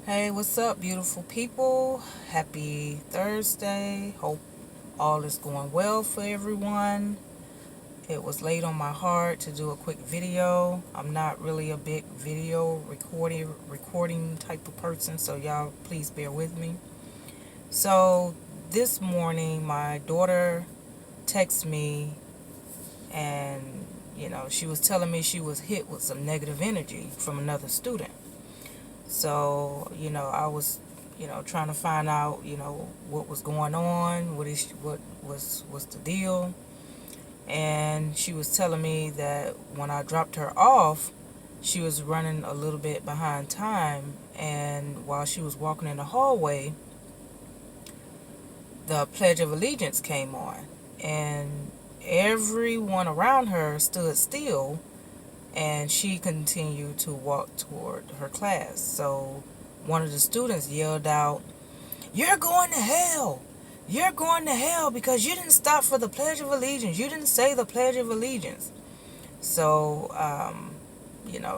Hey, what's up, beautiful people? Happy Thursday. Hope all is going well for everyone. It was laid on my heart to do a quick video. I'm not really a big video recording type of person, so y'all please bear with me. So, this morning my daughter texted me and she was telling me she was hit with some negative energy from another student. So, I was, trying to find out, what was going on, what was the deal. And she was telling me that when I dropped her off, she was running a little bit behind time, and while she was walking in the hallway, the Pledge of Allegiance came on, and everyone around her stood still, and she continued to walk toward her class. So one of the students yelled out, "You're going to hell! You're going to hell because you didn't stop for the Pledge of Allegiance. You didn't say the Pledge of Allegiance." So,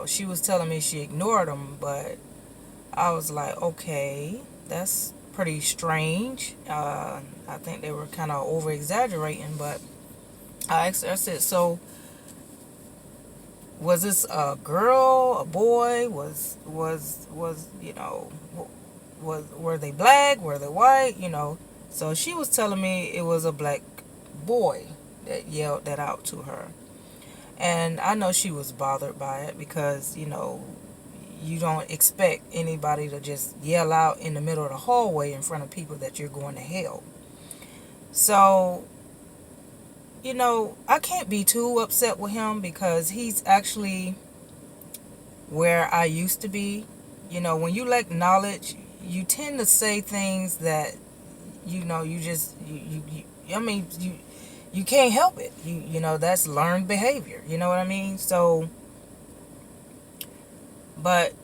she was telling me she ignored them, but I was like, okay, that's pretty strange. I think they were kind of over exaggerating, but I asked her, I said, so was this a girl, a boy? Were they black? Were they white? So she was telling me it was a black boy that yelled that out to her. And I know she was bothered by it because, you don't expect anybody to just yell out in the middle of the hallway in front of people that you're going to hell. So, I can't be too upset with him because he's actually where I used to be. When you lack knowledge, you tend to say things that you just you can't help it. That's learned behavior. You know what I mean? So, but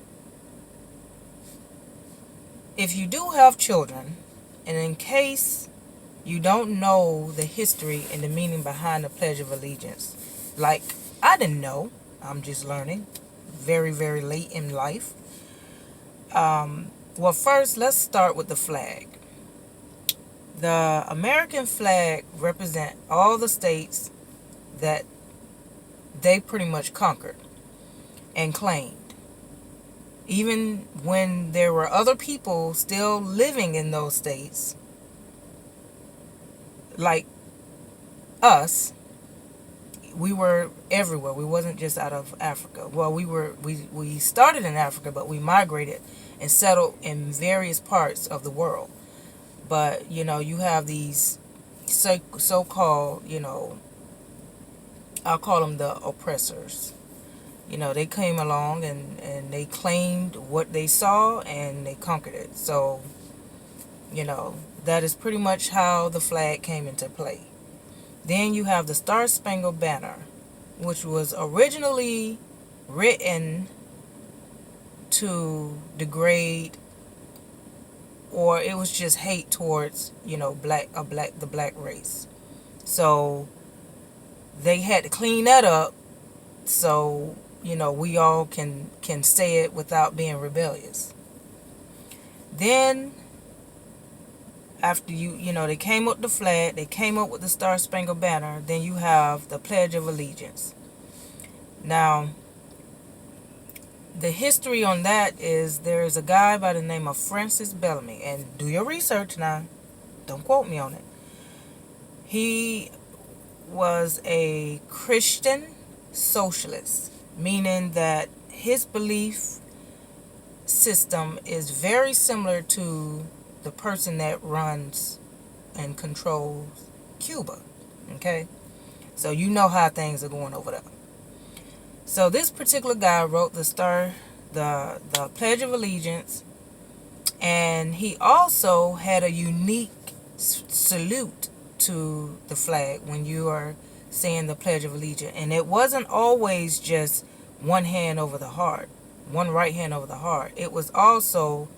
if you do have children, and in case you don't know the history and the meaning behind the Pledge of Allegiance, like I didn't know, I'm just learning very, very late in life. Well, first, let's start with the flag. The American flag represents all the states that they pretty much conquered and claimed. Even when there were other people still living in those states, like us, we were everywhere. We wasn't just out of Africa. Well, we started in Africa, but we migrated and settled in various parts of the world. But you have these so-called, I'll call them the oppressors. They came along and they claimed what they saw and they conquered it. So, that is pretty much how the flag came into play. Then you have the Star Spangled Banner, which was originally written to degrade, or it was just hate towards, the black race. So they had to clean that up so, we all can say it without being rebellious. Then after they came up with the flag, they came up with the Star Spangled Banner, then you have the Pledge of Allegiance. Now, the history on that is there is a guy by the name of Francis Bellamy, and do your research now, don't quote me on it. He was a Christian socialist, meaning that his belief system is very similar to the person that runs and controls Cuba. Okay, so you know how things are going over there. So this particular guy wrote the Pledge of Allegiance, and he also had a unique salute to the flag when you are saying the Pledge of Allegiance. And it wasn't always just one hand over the heart, one right hand over the heart. It was also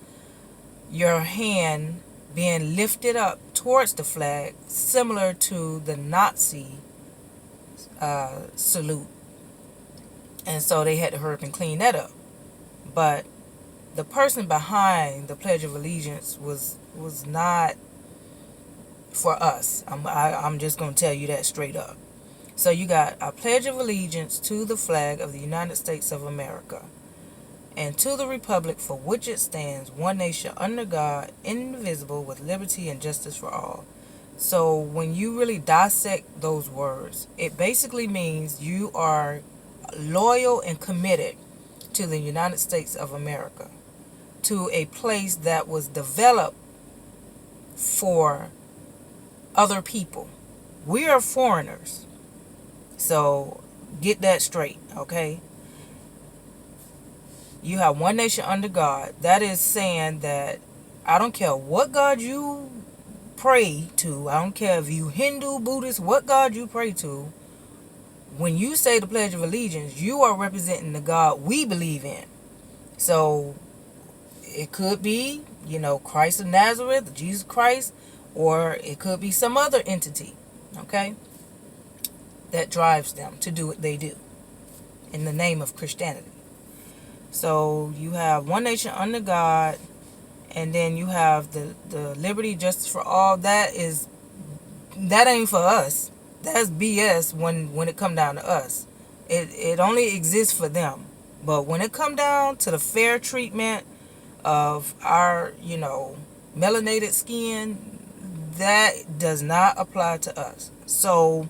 your hand being lifted up towards the flag, similar to the Nazi salute. And so they had to hurry up and clean that up. But the person behind the Pledge of Allegiance was not for us. I'm just going to tell you that straight up. So you got a Pledge of Allegiance to the flag of the United States of America and to the republic for which it stands, one nation under God, indivisible, with liberty and justice for all. So when you really dissect those words, it basically means you are loyal and committed to the United States of America, to a place that was developed for other people. We are foreigners. So get that straight, okay? You have one nation under God. That is saying that I don't care what God you pray to. I don't care if you Hindu, Buddhist, what God you pray to. When you say the Pledge of Allegiance, you are representing the God we believe in. So it could be, Christ of Nazareth, Jesus Christ, or it could be some other entity, okay, that drives them to do what they do in the name of Christianity. So you have one nation under God, and then you have the liberty, justice for all. That ain't for us. That's BS when it come down to us. It only exists for them. But when it come down to the fair treatment of our, melanated skin, that does not apply to us. So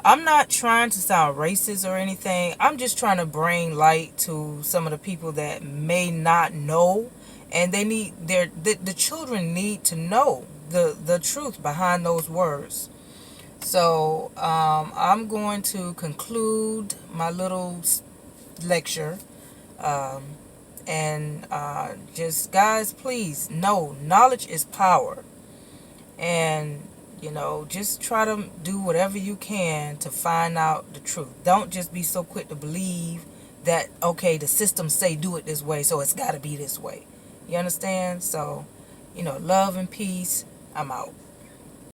I'm not trying to sound racist or anything. I'm just trying to bring light to some of the people that may not know, and they need the children need to know the truth behind those words. So I'm going to conclude my little lecture, and just guys, please know knowledge is power, and just try to do whatever you can to find out the truth. Don't just be so quick to believe that, okay, the system say do it this way, so it's got to be this way. You understand? So, love and peace. I'm out.